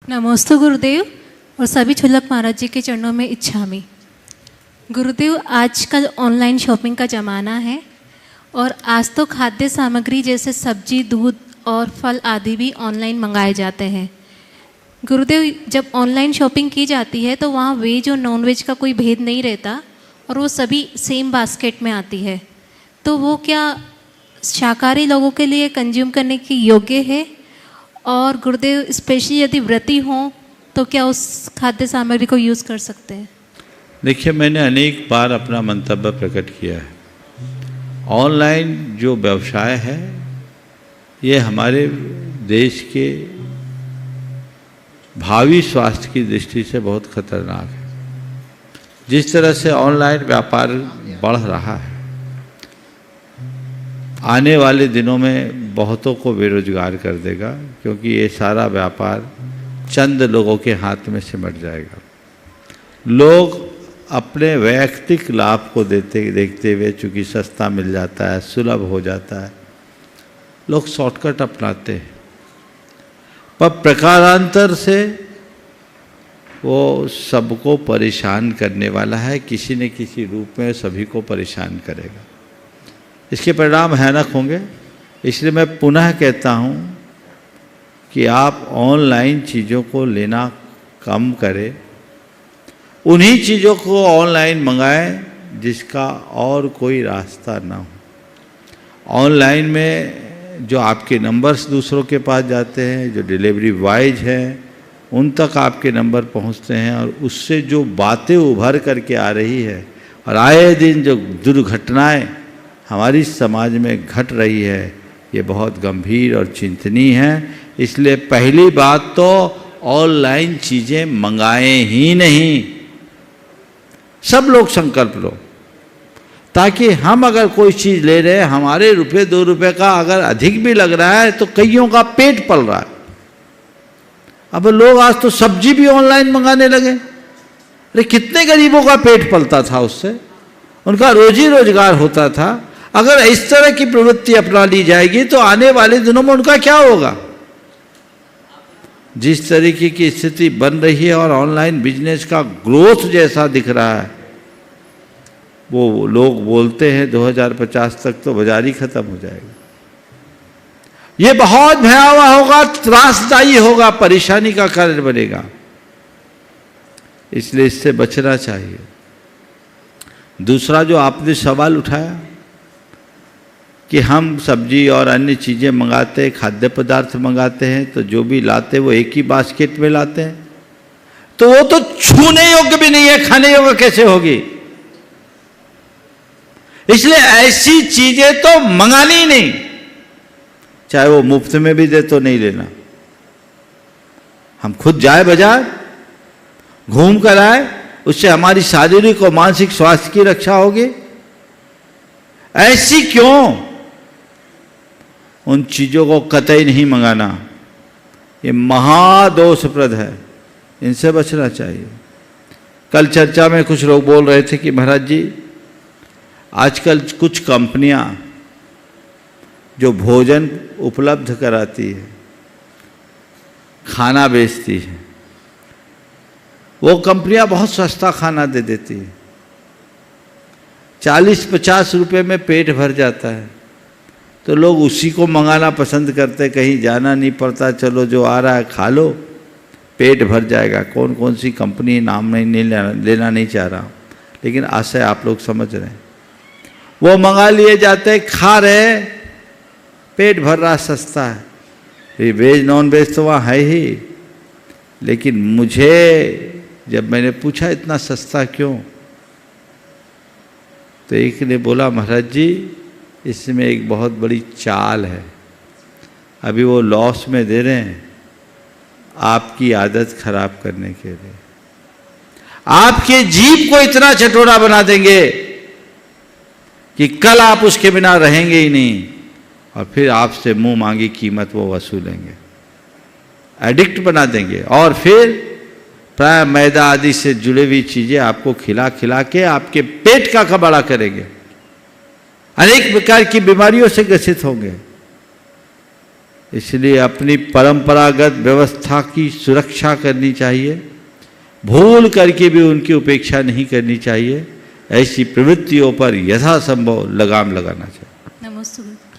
नमोस्तु गुरुदेव और सभी छुल्लक महाराज जी के चरणों में इच्छामि। गुरुदेव, आजकल ऑनलाइन शॉपिंग का ज़माना है और आज तो खाद्य सामग्री जैसे सब्जी, दूध और फल आदि भी ऑनलाइन मंगाए जाते हैं। गुरुदेव, जब ऑनलाइन शॉपिंग की जाती है तो वहाँ वेज और नॉन वेज का कोई भेद नहीं रहता और वो सभी सेम बास्केट में आती है, तो वो क्या शाकाहारी लोगों के लिए कंज्यूम करने की योग्य है? और गुरुदेव, स्पेशली यदि व्रती हों तो क्या उस खाद्य सामग्री को यूज़ कर सकते हैं? देखिए, मैंने अनेक बार अपना मंतव्य प्रकट किया है। ऑनलाइन जो व्यवसाय है ये हमारे देश के भावी स्वास्थ्य की दृष्टि से बहुत खतरनाक है। जिस तरह से ऑनलाइन व्यापार बढ़ रहा है, आने वाले दिनों में बहुतों को बेरोजगार कर देगा, क्योंकि ये सारा व्यापार चंद लोगों के हाथ में सिमट जाएगा। लोग अपने वैयक्तिक लाभ को देखते हुए, चूँकि सस्ता मिल जाता है, सुलभ हो जाता है, लोग शॉर्टकट अपनाते हैं, पर प्रकारांतर से वो सबको परेशान करने वाला है, किसी न किसी रूप में सभी को परेशान करेगा। इसके परिणाम भयानक होंगे। इसलिए मैं पुनः कहता हूँ कि आप ऑनलाइन चीज़ों को लेना कम करें, उन्हीं चीज़ों को ऑनलाइन मंगाएं जिसका और कोई रास्ता ना हो। ऑनलाइन में जो आपके नंबर्स दूसरों के पास जाते हैं, जो डिलीवरी बॉयज हैं उन तक आपके नंबर पहुंचते हैं, और उससे जो बातें उभर करके आ रही है और आए दिन जो दुर्घटनाएं हमारी समाज में घट रही है, ये बहुत गंभीर और चिंतनीय है। इसलिए पहली बात तो ऑनलाइन चीज़ें मंगाएं ही नहीं। सब लोग संकल्प लो, ताकि हम अगर कोई चीज़ ले रहे हैं, हमारे रुपये 2 रुपये का अगर अधिक भी लग रहा है तो कईयों का पेट पल रहा है। अब लोग आज तो सब्जी भी ऑनलाइन मंगाने लगे। अरे कितने गरीबों का पेट पलता था, उससे उनका रोजी रोजगार होता था। अगर इस तरह की प्रवृत्ति अपना ली जाएगी तो आने वाले दिनों में उनका क्या होगा? जिस तरीके की स्थिति बन रही है और ऑनलाइन बिजनेस का ग्रोथ जैसा दिख रहा है, वो लोग बोलते हैं 2050 तक तो बाजार ही खत्म हो जाएगा। ये बहुत भयावह होगा, त्रासदायी होगा, परेशानी का कारण बनेगा। इसलिए इससे बचना चाहिए। दूसरा जो आपने सवाल उठाया कि हम सब्जी और अन्य चीज़ें मंगाते, खाद्य पदार्थ मंगाते हैं, तो जो भी लाते वो एक ही बास्केट में लाते हैं, तो वो तो छूने योग्य भी नहीं है, खाने योग्य कैसे होगी? इसलिए ऐसी चीजें तो मंगानी ही नहीं, चाहे वो मुफ्त में भी दे तो नहीं लेना। हम खुद जाए बाजार, घूम कर आए, उससे हमारी शारीरिक और मानसिक स्वास्थ्य की रक्षा होगी। ऐसी क्यों? उन चीज़ों को कतई नहीं मंगाना, ये महादोषप्रद है, इनसे बचना चाहिए। कल चर्चा में कुछ लोग बोल रहे थे कि महाराज जी, आजकल कुछ कंपनियां जो भोजन उपलब्ध कराती है, खाना बेचती है, वो कंपनियां बहुत सस्ता खाना दे देती है। 40-50 रुपये में पेट भर जाता है, तो लोग उसी को मंगाना पसंद करते। कहीं जाना नहीं पड़ता, चलो जो आ रहा है खा लो, पेट भर जाएगा। कौन कौन सी कंपनी नाम नहीं लेना नहीं चाह रहा हूँ, लेकिन आशय आप लोग समझ रहे हैं। वो मंगा लिए जाते, खा रहे, पेट भर रहा, सस्ता है। ये वेज नॉन वेज तो वहाँ है ही, लेकिन मुझे जब मैंने पूछा इतना सस्ता क्यों, तो एक ने बोला, महाराज जी इसमें एक बहुत बड़ी चाल है। अभी वो लॉस में दे रहे हैं आपकी आदत खराब करने के लिए। आपके जीभ को इतना चटोरा बना देंगे कि कल आप उसके बिना रहेंगे ही नहीं, और फिर आपसे मुंह मांगी कीमत वो वसूलेंगे, एडिक्ट बना देंगे, और फिर प्राय मैदा आदि से जुड़ी हुई चीज़ें आपको खिला खिला के आपके पेट का कबाड़ा करेंगे। अनेक प्रकार की बीमारियों से ग्रसित होंगे। इसलिए अपनी परंपरागत व्यवस्था की सुरक्षा करनी चाहिए, भूल करके भी उनकी उपेक्षा नहीं करनी चाहिए। ऐसी प्रवृत्तियों पर यथासंभव लगाम लगाना चाहिए। नमस्ते।